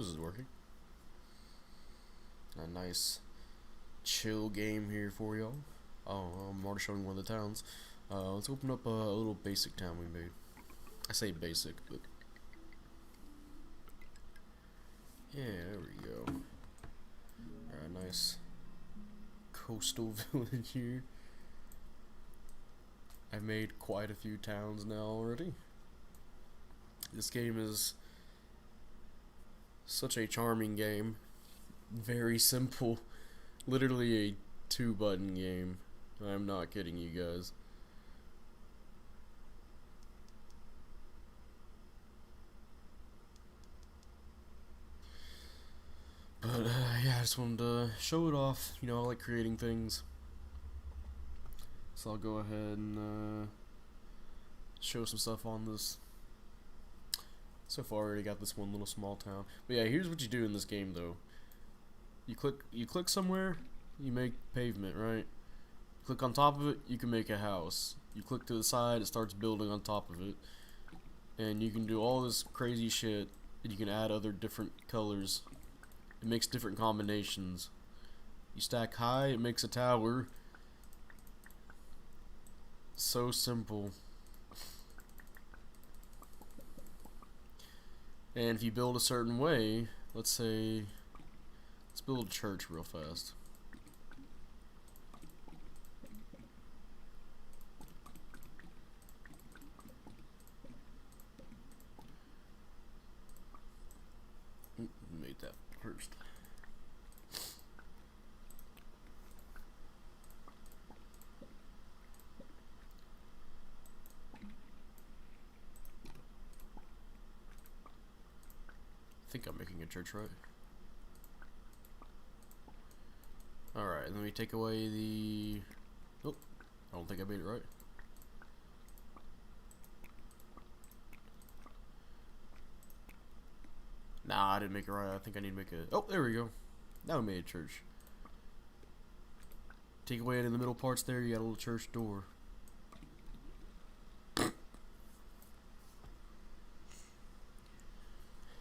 this is working. A nice chill game here for y'all. Oh, I'm already showing one of the towns. Let's open up a little basic town we made. I say basic, but yeah, there we go. Alright, nice coastal village here. I've made quite a few towns now already. This game is such a charming game. Very simple. Literally a 2-button game. I'm not kidding you guys. But yeah, I just wanted to show it off. You know, I like creating things. So I'll go ahead and show some stuff on this. So far, I already got this one little small town. But yeah, here's what you do in this game, though. You click somewhere, you make pavement, right? Click on top of it, you can make a house. You click to the side, it starts building on top of it. And you can do all this crazy shit. And you can add other different colors. It makes different combinations. You stack high, it makes a tower. So simple. And if you build a certain way, let's build a church real fast. Made that first. I think I'm making a church right. Alright, and then we take away the... Oh, I don't think I made it right. Nah, I didn't make it right. I think I need to make a... Oh, there we go. Now we made a church. Take away it in the middle parts there, you got a little church door.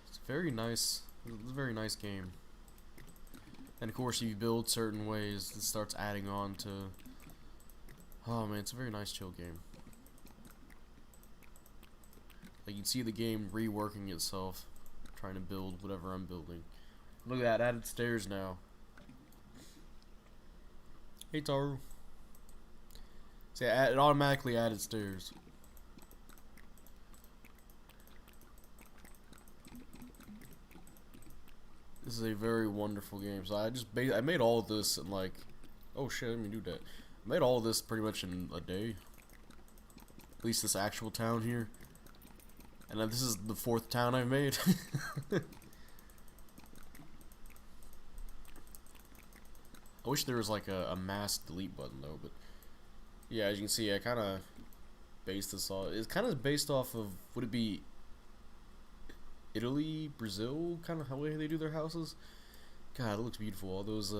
It's very nice. It's a very nice game. And of course, if you build certain ways, it starts adding on to... Oh man, it's a very nice chill game. Like, you can see the game reworking itself, trying to build whatever I'm building. Look at that, added stairs now. Hey Taru. See, it automatically added stairs. This is a very wonderful game. So I made all of this in like, oh shit, I didn't even do that. I made all of this pretty much in a day. At least this actual town here. And this is the 4th town I've made. I wish there was like a mass delete button though, but yeah, as you can see, I kind of based this off. It's kind of based off of, would it be Italy, Brazil, kind of how way they do their houses? God, it looks beautiful. All those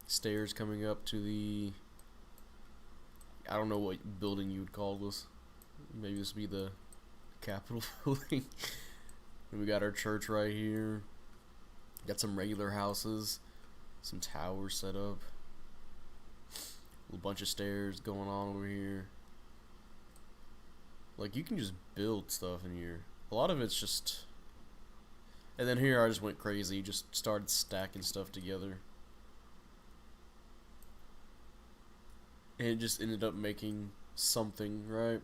stairs coming up to the, I don't know what building you would call this. Maybe this would be the Capitol building. And we got our church right here. Got some regular houses, some towers set up, a bunch of stairs going on over here. Like, you can just build stuff in here. A lot of it's just... And then here I just went crazy, just started stacking stuff together. And it just ended up making something, right?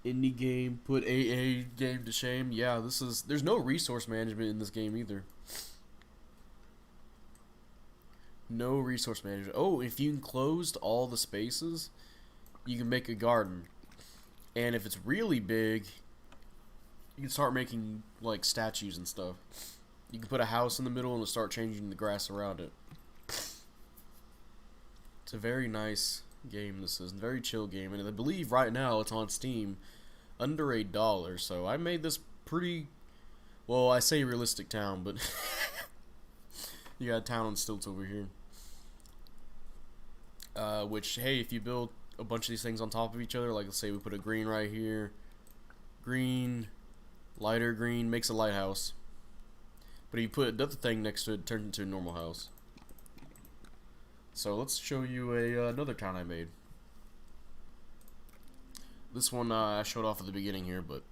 Indie game, put AA game to shame. Yeah, there's no resource management in this game either. No resource management. Oh, if you enclosed all the spaces, you can make a garden. And if it's really big, you can start making like statues and stuff. You can put a house in the middle and start changing the grass around it. It's a very nice game. This is a very chill game, and I believe right now it's on Steam under $1. So I made this pretty, well, I say realistic town, but you got a town on stilts over here. Which, hey, if you build a bunch of these things on top of each other, like let's say we put a green right here, green, Lighter green makes a lighthouse. But if you put another thing next to it, it turns into a normal house. So let's show you another town I made. This one I showed off at the beginning here, but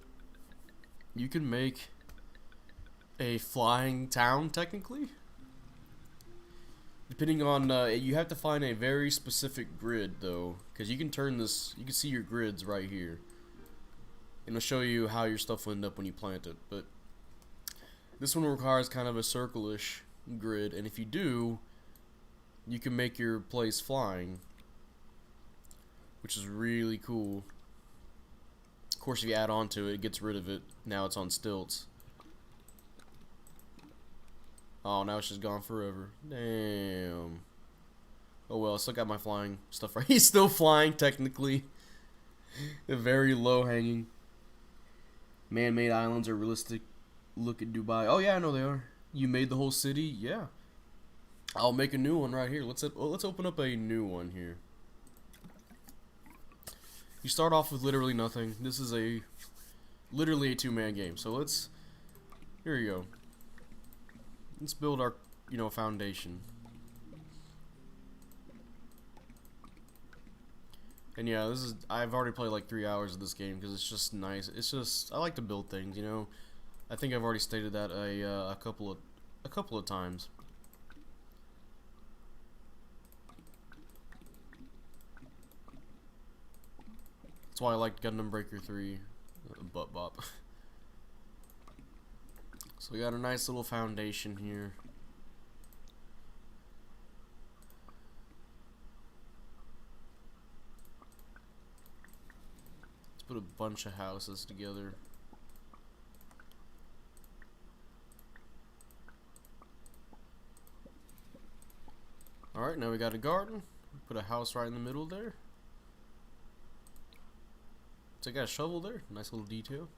you can make a flying town technically. Depending on, you have to find a very specific grid though, because you can turn this, you can see your grids right here. And it'll show you how your stuff will end up when you plant it, but this one requires kind of a circle-ish grid, and if you do, you can make your place flying, which is really cool. Of course, if you add on to it, it gets rid of it. Now it's on stilts. Oh, now it's just gone forever. Damn. Oh well, I still got my flying stuff right. He's still flying, technically. They're very low hanging. Man-made islands are realistic. Look at Dubai. Oh yeah, I know they are. You made the whole city? Yeah. I'll make a new one right here. Let's open up a new one here. You start off with literally nothing. This is literally a two-man game. So here you go. Let's build our, foundation. And yeah, I've already played like 3 hours of this game because it's just nice. I like to build things, I think I've already stated that a couple of times. That's why I like Gundam Breaker 3, butt bop. So we got a nice little foundation here. Let's put a bunch of houses together. Alright, now we got a garden. Put a house right in the middle there. So I got a shovel there. Nice little detail.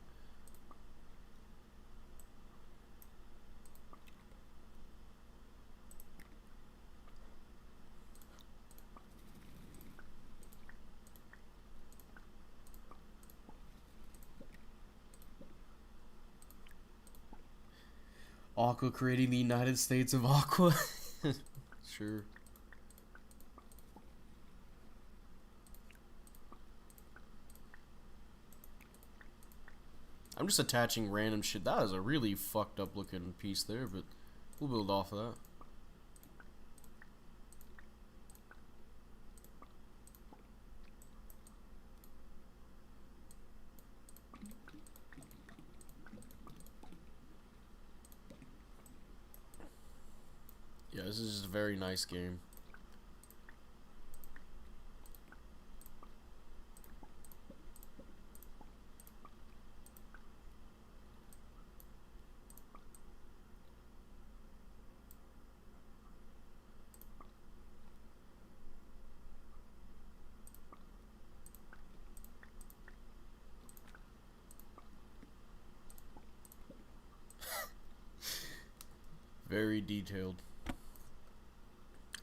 Aqua creating the United States of Aqua. Sure. I'm just attaching random shit. That is a really fucked up looking piece there, but we'll build off of that. Yeah, this is just a very nice game. Very detailed.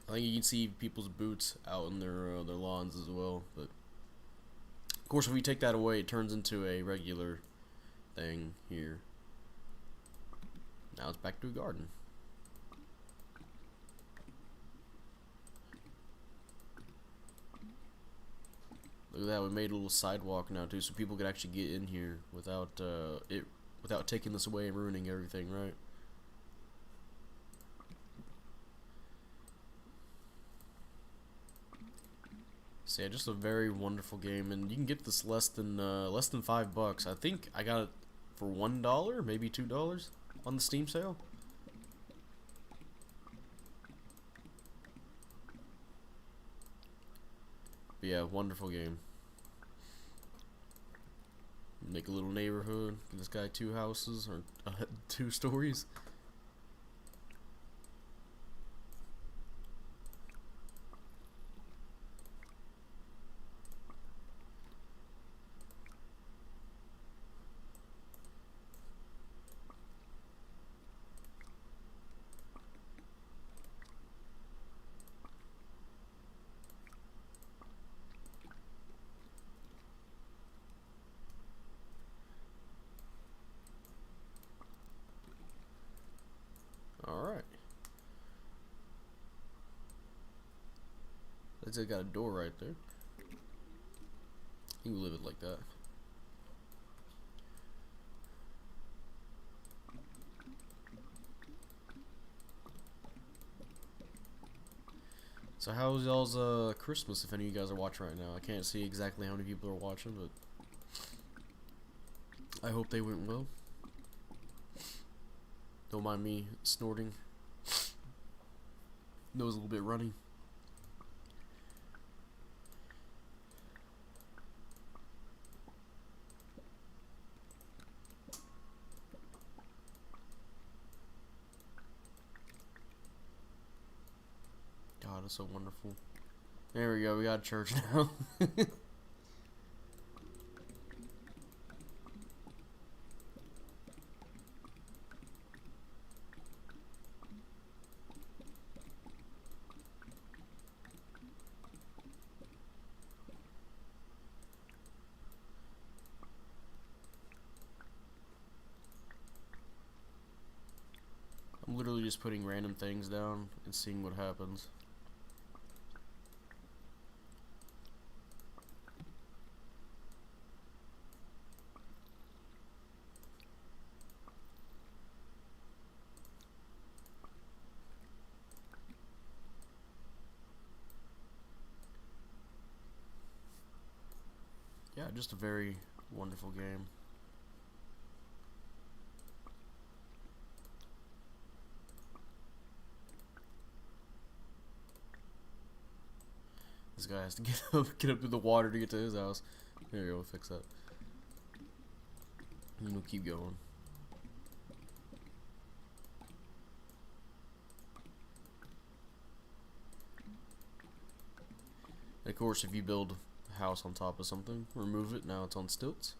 I think you can see people's boots out in their lawns as well. But of course, if we take that away, it turns into a regular thing here. Now it's back to a garden. Look at that, we made a little sidewalk now too, so people could actually get in here without without taking this away and ruining everything, right? So yeah, just a very wonderful game, and you can get this less than $5. I think I got it for $1, maybe $2 on the Steam sale. But yeah, wonderful game. Make a little neighborhood. Give this guy 2 houses or 2 stories. It's got a door right there. You can leave it like that. So how's y'all's Christmas, if any of you guys are watching right now? I can't see exactly how many people are watching, but I hope they went well. Don't mind me snorting. Nose a little bit runny. God, it's so wonderful. There we go, we got church now. I'm literally just putting random things down and seeing what happens. Yeah, just a very wonderful game. This guy has to get up through the water to get to his house. There you go, we'll fix that. And we'll keep going. And of course, if you build a house on top of something, remove it, now it's on stilts.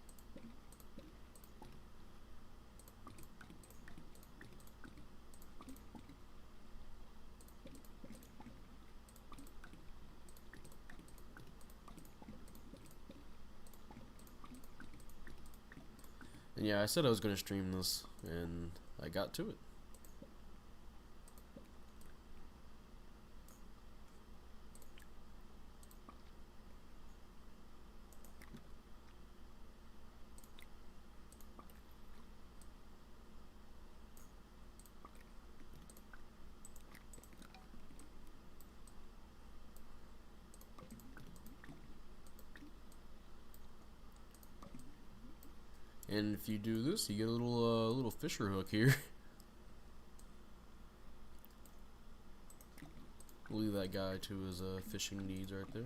And yeah, I said I was going to stream this, and I got to it. And if you do this, you get a little fisher hook here. We'll leave that guy to his fishing needs right there.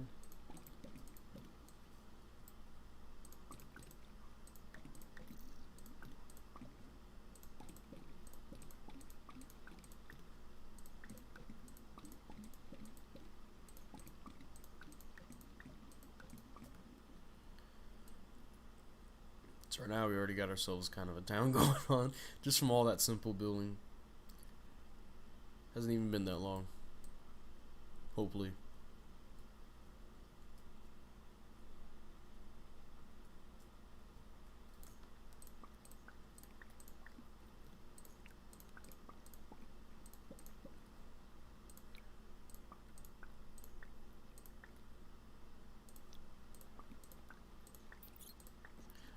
So right now we already got ourselves kind of a town going on, just from all that simple building. Hasn't even been that long. Hopefully.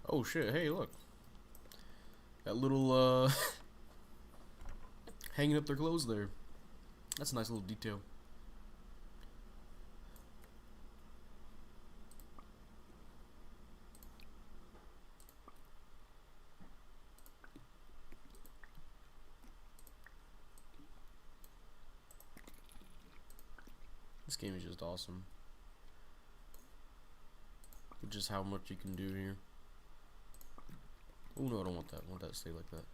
Oh shit, hey look. That little hanging up their clothes there. That's a nice little detail. This game is just awesome. Just how much you can do here. Oh no, I don't want that. I want that to stay like that.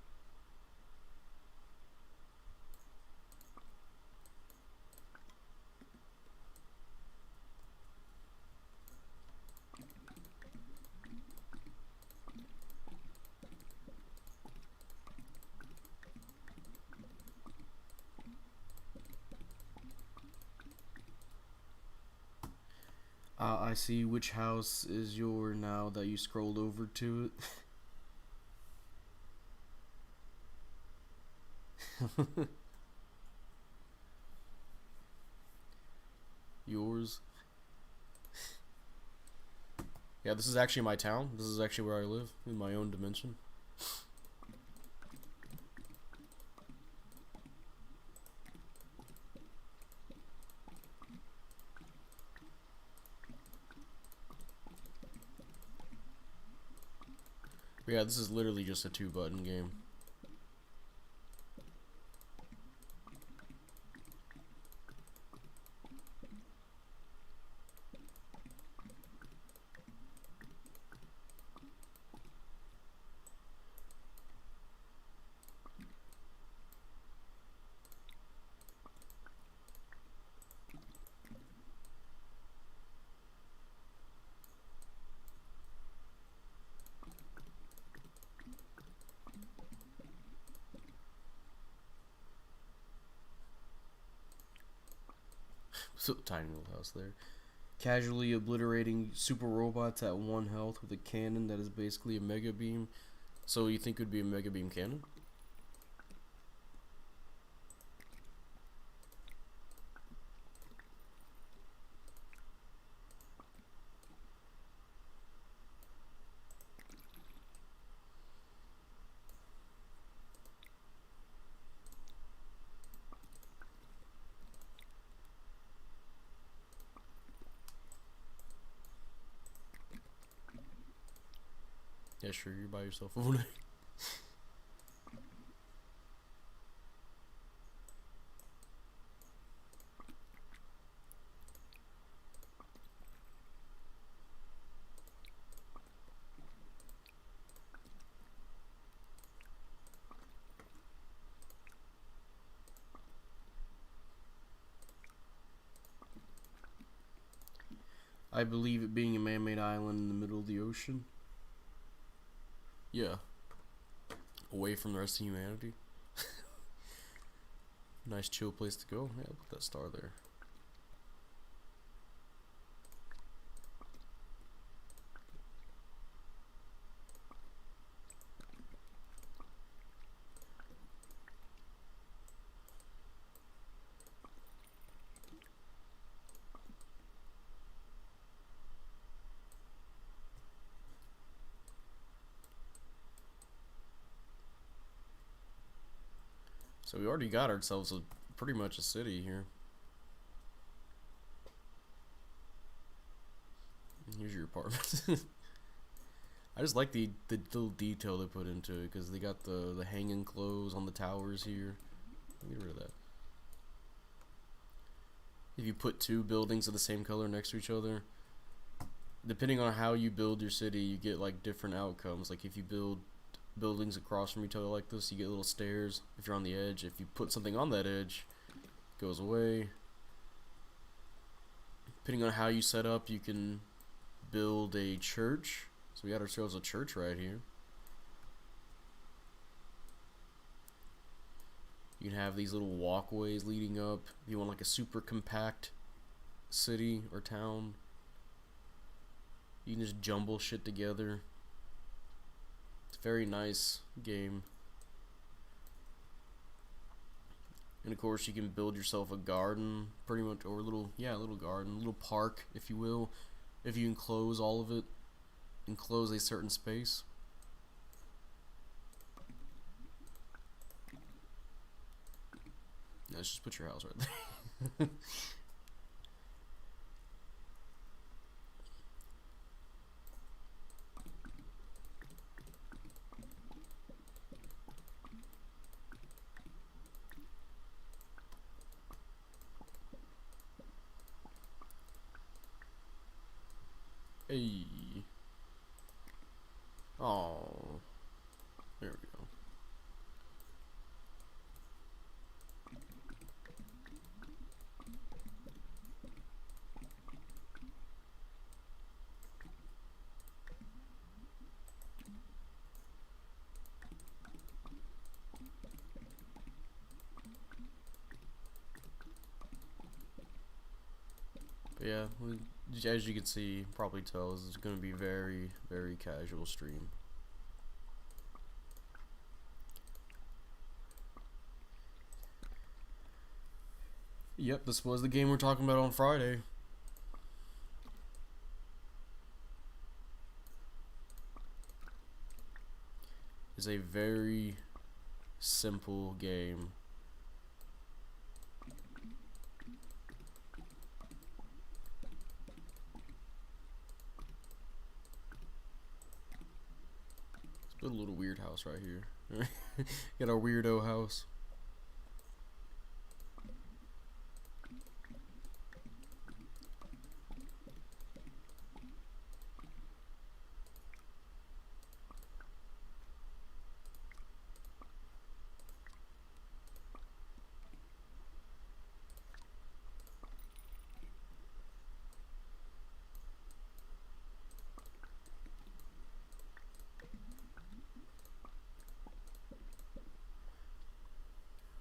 I see which house is your now that you scrolled over to it. Yours. Yeah, this is actually my town. This is actually where I live, in my own dimension. But yeah, this is literally just a 2-button game. So tiny little house there. Casually obliterating super robots at 1 health with a cannon that is basically a mega beam. So you think it would be a mega beam cannon? Yeah, sure, you're by yourself over there. I believe it being a man-made island in the middle of the ocean. Yeah. Away from the rest of humanity. Nice chill place to go. Yeah, put that star there. So we already got ourselves pretty much a city here. Here's your apartment. I just like the little detail they put into it, because they got the hanging clothes on the towers here. Get rid of that. If you put 2 buildings of the same color next to each other, depending on how you build your city, you get like different outcomes. Like if you build buildings across from each other like this, you get little stairs if you're on the edge. If you put something on that edge, it goes away. Depending on how you set up, you can build a church. So we got ourselves a church right here. You can have these little walkways leading up. If you want like a super compact city or town, you can just jumble shit together. It's a very nice game. And of course you can build yourself a garden, pretty much, or a little garden, a little park, if you will, if you enclose all of it, enclose a certain space. Let's just put your house right there. Hey. Oh. There we go. But yeah, as you can see, probably tell, this is going to be very, very casual stream. Yep, this was the game we're talking about on Friday. is a very simple game. Let's build a little weird house right here. Get our weirdo house.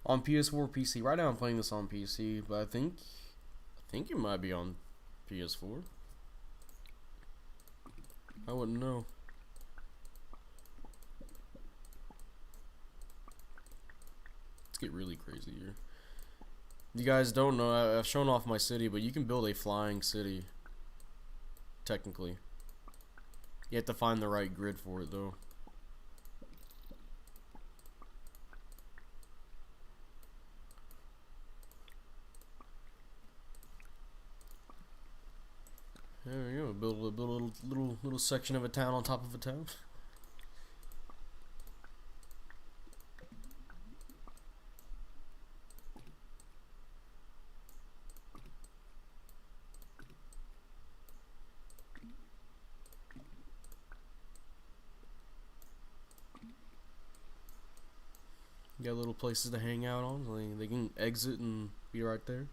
On PS4, PC. Right now I'm playing this on PC, but I think it might be on PS4. I wouldn't know. Let's get really crazy here. You guys don't know, I've shown off my city, but you can build a flying city. Technically. You have to find the right grid for it, though. There we go. Build a little section of a town on top of a town. You got little places to hang out on. So they can exit and be right there.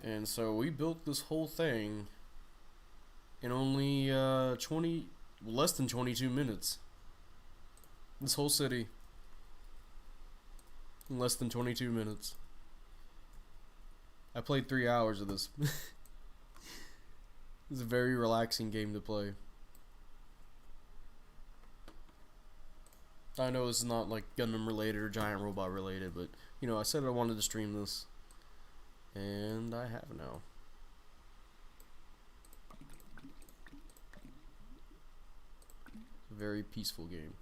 And so we built this whole thing in only less than 22 minutes. This whole city in less than 22 minutes. I played 3 hours of this. It's a very relaxing game to play. I know this is not like Gundam related or Giant Robot related, but you know, I said I wanted to stream this. And I have now. It's a very peaceful game.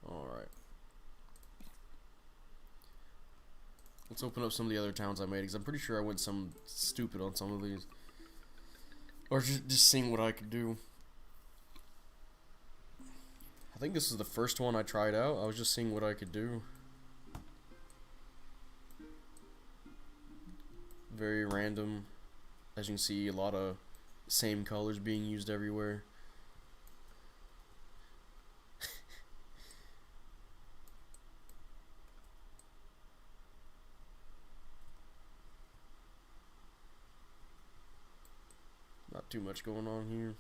Alright. Let's open up some of the other towns I made, because I'm pretty sure I went some stupid on some of these. Or just seeing what I could do. I think this is the first one I tried out. I was just seeing what I could do. Very random. As you can see, a lot of same colors being used everywhere. Not too much going on here.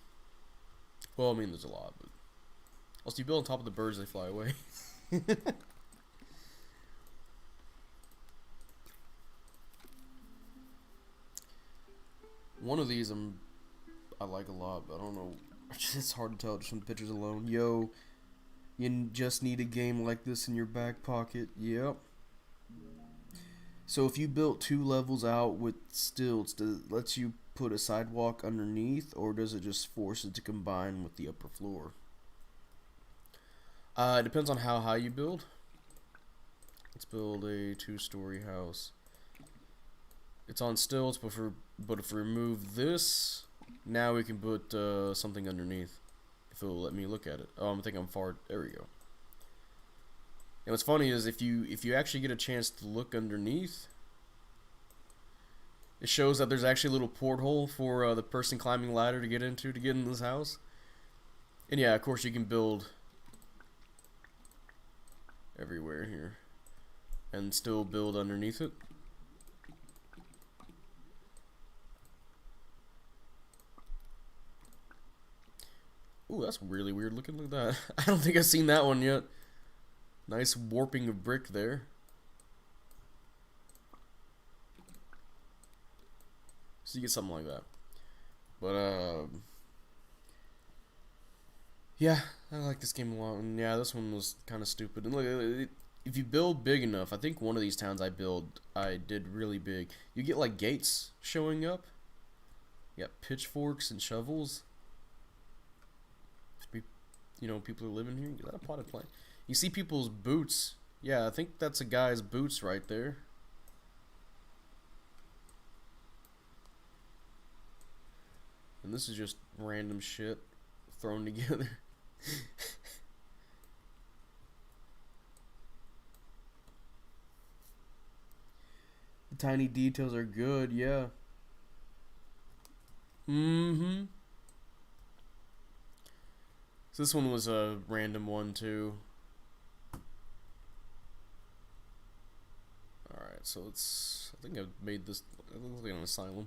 Well, I mean, there's a lot, but also, you build on top of the birds, they fly away. One of these I like a lot, but I don't know. It's hard to tell just from the pictures alone. Yo, you just need a game like this in your back pocket. Yep. So if you built 2 levels out with stilts, does it let you put a sidewalk underneath, or does it just force it to combine with the upper floor? It depends on how high you build. Let's build a 2-story house. It's on stilts, but if we remove this, now we can put something underneath. If it'll let me look at it. Oh, I think I'm far. There we go. And what's funny is if you actually get a chance to look underneath, it shows that there's actually a little porthole for the person climbing the ladder to get in this house. And yeah, of course you can build everywhere here and still build underneath it. Ooh, that's really weird looking. Look at that. I don't think I've seen that one yet. Nice warping of brick there. So you get something like that. But, yeah, I like this game a lot. And yeah, this one was kind of stupid. And look, if you build big enough, I think one of these towns I did really big. You get like gates showing up. You got pitchforks and shovels. You know, people are living here. Is that a potted plant? You see people's boots. Yeah, I think that's a guy's boots right there. And this is just random shit thrown together. The tiny details are good, yeah. Mm-hmm. So this one was a random one too. Alright, so let's... I think I've made this... It looks like an asylum.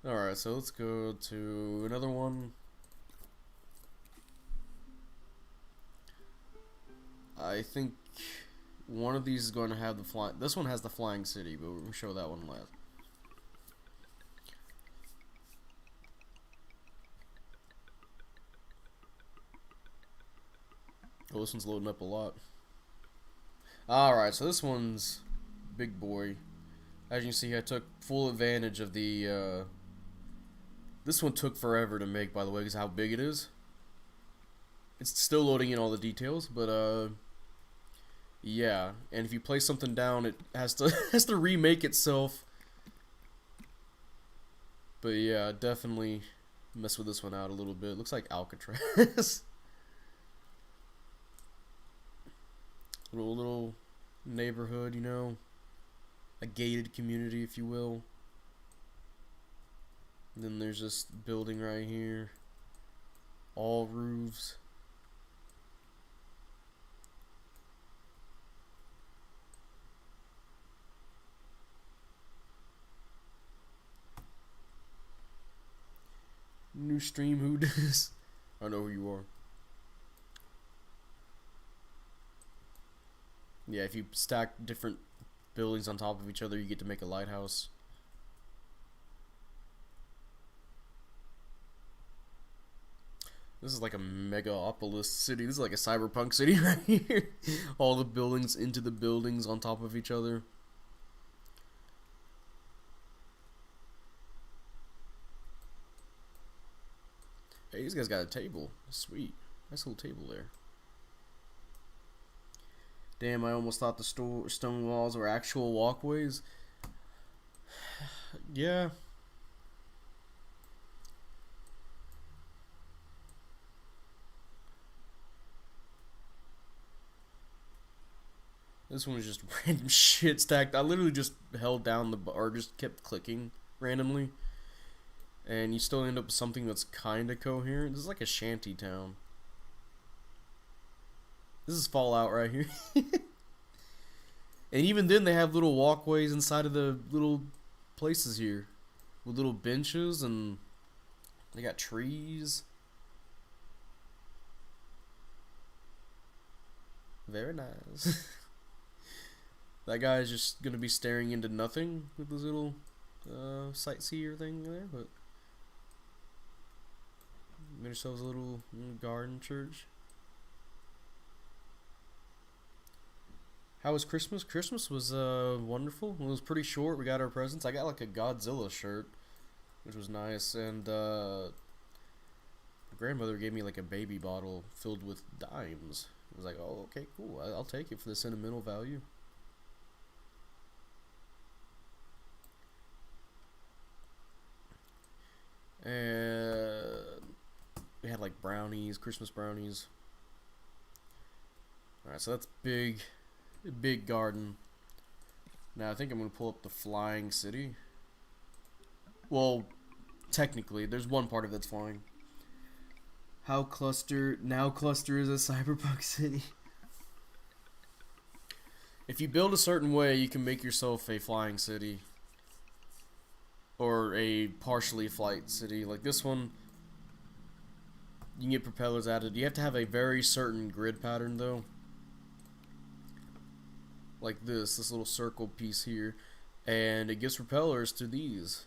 Alright, so let's go to another one. I think one of these is going to have the flying... This one has the flying city, but we'll show that one last. Oh, this one's loading up a lot. Alright, so this one's big boy. As you can see, I took full advantage of the, this one took forever to make, by the way, because how big it is. It's still loading in all the details, but, yeah. And if you place something down, it has to, has to remake itself. But yeah, definitely mess with this one out a little bit. Looks like Alcatraz. Little neighborhood, you know, a gated community, if you will. And then there's this building right here, all roofs. New stream, who does? I know who you are. Yeah, if you stack different buildings on top of each other, you get to make a lighthouse. This is like a megapolis city. This is like a cyberpunk city right here. All the buildings into the buildings on top of each other. Hey, these guys got a table. Sweet. Nice little table there. Damn, I almost thought the stone walls were actual walkways. Yeah. This one was just random shit stacked. I literally just held down the bar, just kept clicking randomly. And you still end up with something that's kind of coherent. This is like a shanty town. This is Fallout right here. And even then they have little walkways inside of the little places here. With little benches and they got trees. Very nice. That guy is just going to be staring into nothing with this little sightseer thing there. But made ourselves a little garden church. How was Christmas? Christmas was wonderful. It was pretty short. We got our presents. I got like a Godzilla shirt, which was nice. And my grandmother gave me like a baby bottle filled with dimes. I was like, oh, okay, cool. I'll take it for the sentimental value. And we had like brownies, Christmas brownies. Alright, so that's big garden. Now I think I'm going to pull up the flying city. Well, technically, there's one part of that's flying. How cluster is a cyberpunk city. If you build a certain way, you can make yourself a flying city. Or a partially flight city. Like this one, You can get propellers added. You have to have a very certain grid pattern though. Like this little circle piece here. And it gives propellers to these.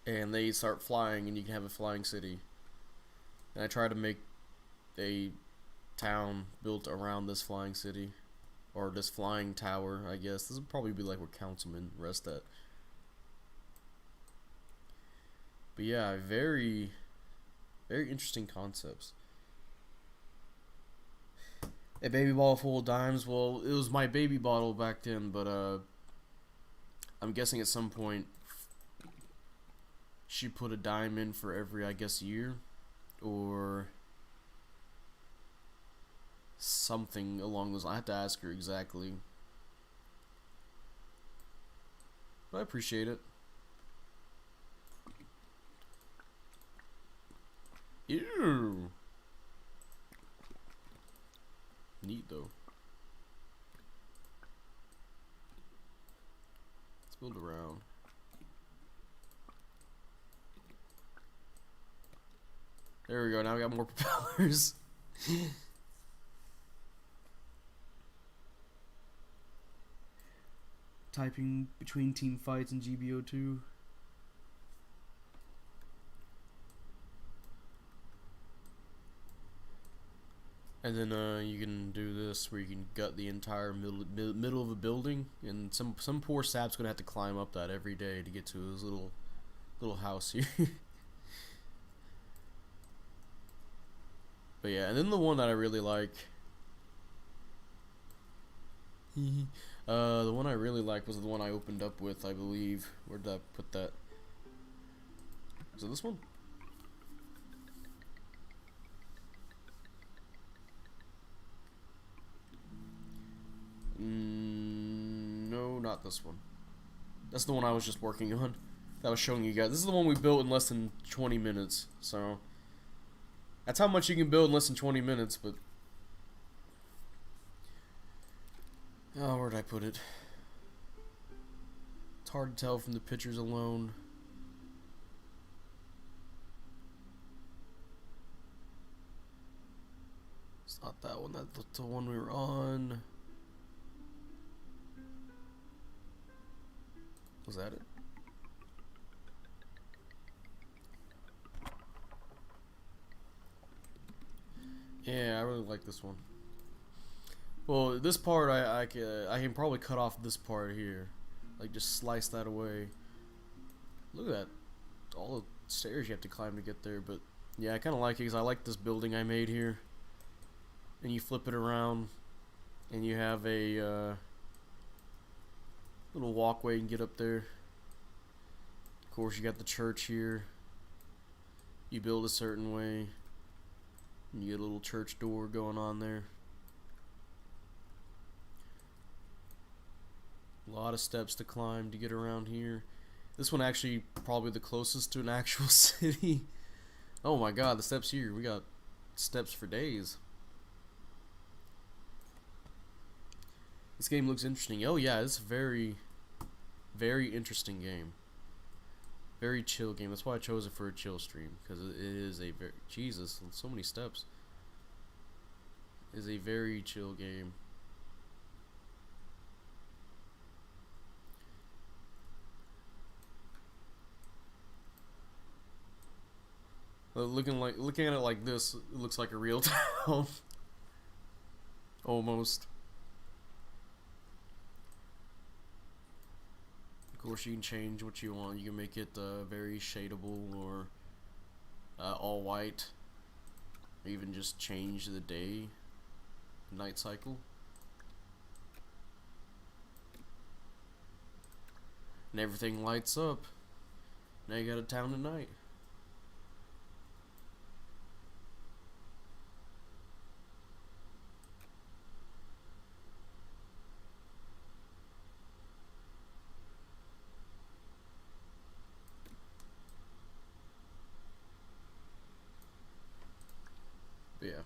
And they start flying and you can have a flying city. And I try to make a town built around this flying city. Or this flying tower, I guess. This would probably be like where councilmen rest at. But yeah, very interesting concepts. A baby bottle full of dimes. Well, it was my baby bottle back then, but I'm guessing at some point she put a dime in for every, I guess, year, or something along those lines. I have to ask her exactly, but I appreciate it. Ew. Neat though. Let's build around. There we go. Now we got more propellers. Typing between team fights in GBO2. And then you can do this where you can gut the entire middle of a building, and some poor sap's gonna have to climb up that every day to get to his little house here. But yeah, and then the one that I really like, the one I really liked was the one I opened up with, I believe. Where did I put that? Is it this one? No, not this one. That's the one I was just working on. That I was showing you guys. This is the one we built in less than 20 minutes. So that's how much you can build in less than 20 minutes. But oh, where did I put it? It's hard to tell from the pictures alone. It's not that one. That's the one we were on. Was that it? Yeah, I really like this one. Well, this part I can probably cut off this part here, like just slice that away. Look at that, all the stairs you have to climb to get there. But yeah, I kind of like it because I like this building I made here. And you flip it around, and you have a little walkway you can get up there. Of course, you got the church here. You build a certain way, and you get a little church door going on there. A lot of steps to climb to get around here. This one actually probably the closest to an actual city. Oh my god, the steps here. We got steps for days. This game looks interesting. Oh yeah, it's a very interesting game. Very chill game. That's why I chose it for a chill stream, because it is a very, Jesus, so many steps. It is a very chill game. Looking at it like this, it looks like a real town. Almost. Of course, you can change what you want. You can make it very shadable, or all white, or even just change the day, night cycle. And everything lights up. Now you got a town at night. But yeah.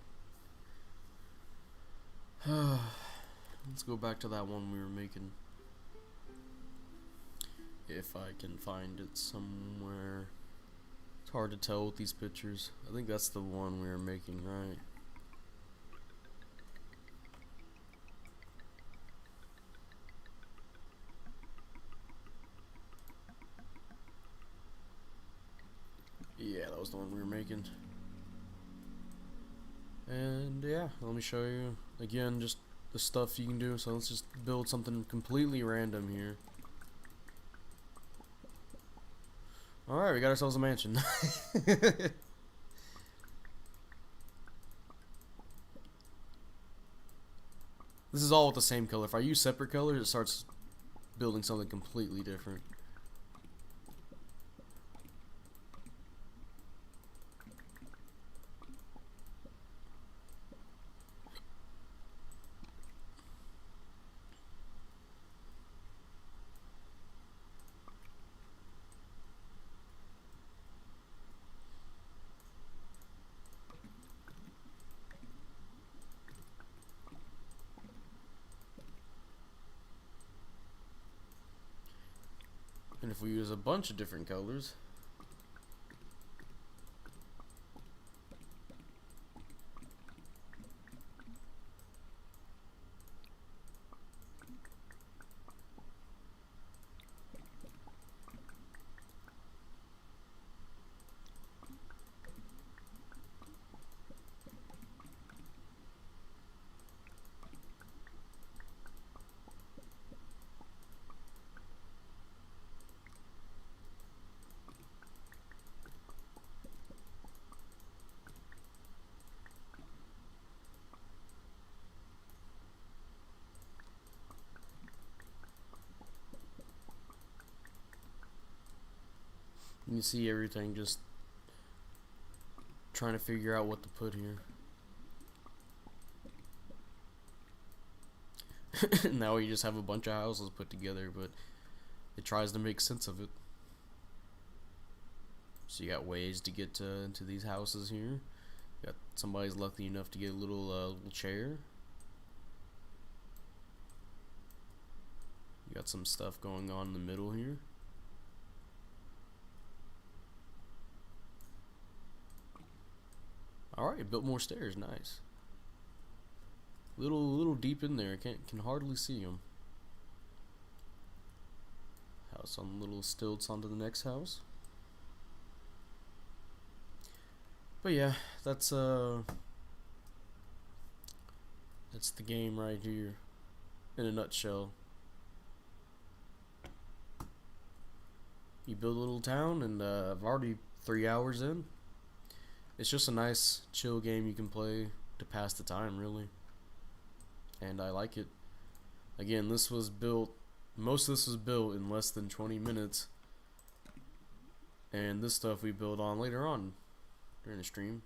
Let's go back to that one we were making. If I can find it somewhere. It's hard to tell with these pictures. I think that's the one we were making, right? Yeah, that was the one we were making. And yeah, let me show you again just the stuff you can do. So let's just build something completely random here. Alright, we got ourselves a mansion. This is all with the same color. If I use separate colors, it starts building something completely different. And if we use a bunch of different colors, you can see everything just trying to figure out what to put here. Now we just have a bunch of houses put together, but it tries to make sense of it. So you got ways to get into these houses here. Got somebody's lucky enough to get a little chair. You got some stuff going on in the middle here. Alright, built more stairs, nice. Little deep in there, can hardly see them. House on little stilts onto the next house. But yeah, that's the game right here in a nutshell. You build a little town, and I've already 3 hours in. It's just a nice chill game you can play to pass the time, really. And I like it. Again, this was built, most of this was built in less than 20 minutes. And this stuff we build on later on during the stream.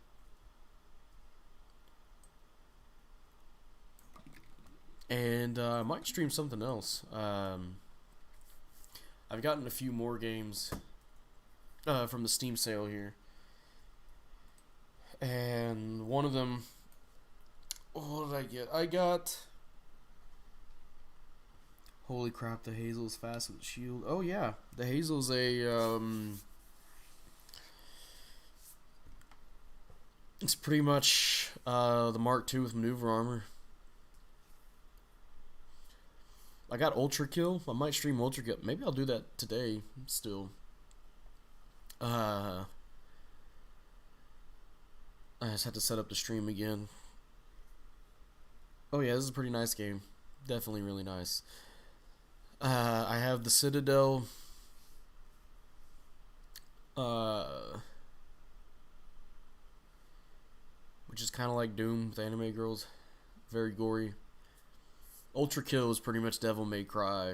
And I might stream something else. I've gotten a few more games from the Steam sale here. And one of them, what did I get? I got, holy crap, the Hazel's fast with shield. Oh yeah, the Hazel's a, it's pretty much the Mark II with maneuver armor. I got Ultra Kill. I might stream Ultra Kill. Maybe I'll do that today still. I just had to set up the stream again. Oh yeah, this is a pretty nice game. Definitely really nice. I have the Citadel. Which is kind of like Doom with anime girls. Very gory. Ultra Kill is pretty much Devil May Cry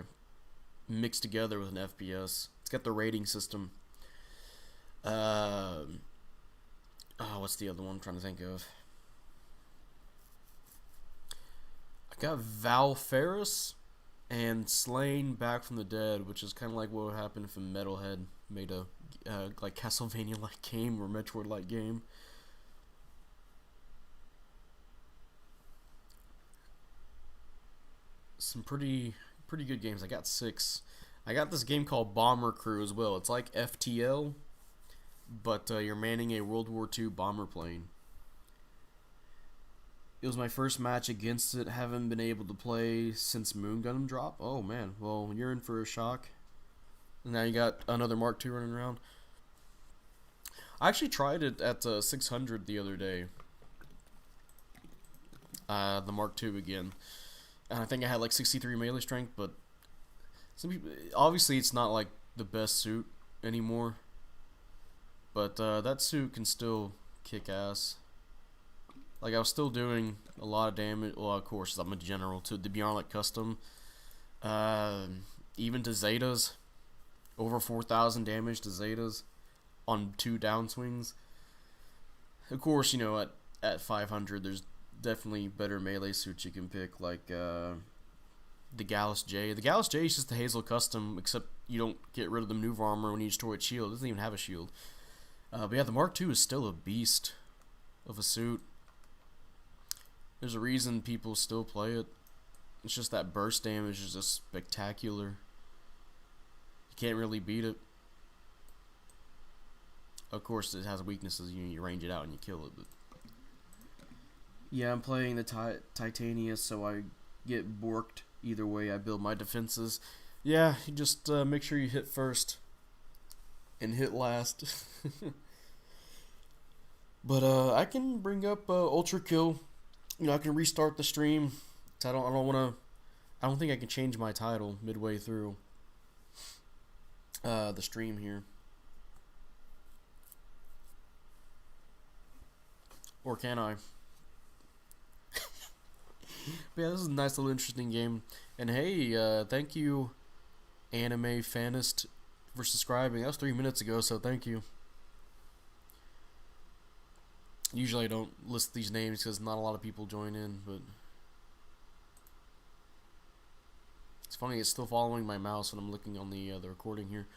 mixed together with an FPS. It's got the rating system. Oh, what's the other one I'm trying to think of? I got Val Ferris and Slain Back from the Dead, which is kind of like what would happen if a Metalhead made a like Castlevania-like game or Metroid-like game. Some pretty good games. I got 6. I got this game called Bomber Crew as well. It's like FTL, but you're manning a World War II bomber plane. It was my first match against it. Haven't been able to play since Moon Gundam drop. Oh man, well you're in for a shock. Now you got another Mark II running around. I actually tried it at 600 the other day. The Mark II again, and I think I had like 63 melee strength. But some people, obviously, it's not like the best suit anymore. But that suit can still kick ass. Like I was still doing a lot of damage. Well, of course, I'm a general to the Beyond like custom. Even to Zetas, over 4,000 damage to Zetas on 2 downswings. Of course, you know at 500, there's definitely better melee suits you can pick, like the Gallus J. The Gallus J is just the Hazel custom, except you don't get rid of the maneuver armor when you destroy its shield. It doesn't even have a shield. But yeah, the Mark II is still a beast of a suit. There's a reason people still play it. It's just that burst damage is just spectacular. You can't really beat it. Of course, it has weaknesses. You range it out and you kill it. But yeah, I'm playing the Titania, so I get borked either way I build my defenses. Yeah, you just make sure you hit first and hit last. But I can bring up Ultra Kill. You know, I can restart the stream. I don't think I can change my title midway through the stream here. Or can I? But yeah, this is a nice little interesting game. And hey, thank you, Anime Fanist, for subscribing. That was 3 minutes ago, so thank you. Usually I don't list these names because not a lot of people join in, but it's funny, it's still following my mouse when I'm looking on the recording here.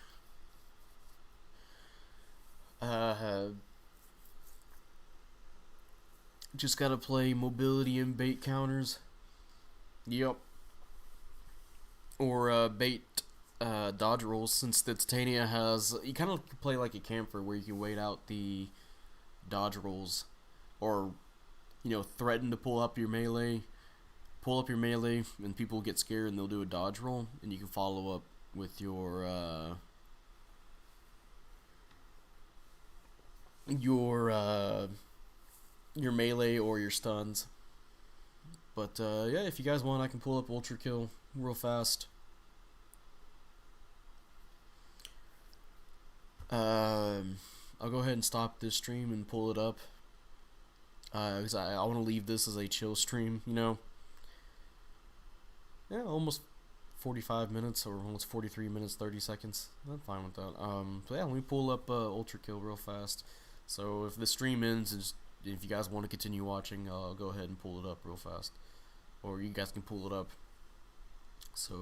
Just gotta play mobility and bait counters. Yep. Or bait dodge rolls, since the Titania has, you kind of play like a camper where you can wait out the dodge rolls, or you know, threaten to pull up your melee, and people get scared and they'll do a dodge roll, and you can follow up with your melee or your stuns. But yeah, if you guys want, I can pull up Ultra Kill real fast. I'll go ahead and stop this stream and pull it up, because I want to leave this as a chill stream, you know. Yeah, almost 45 minutes, or almost 43 minutes 30 seconds. I'm fine with that. So yeah, let me pull up Ultra Kill real fast. So if the stream ends, and if you guys want to continue watching, I'll go ahead and pull it up real fast, or you guys can pull it up. So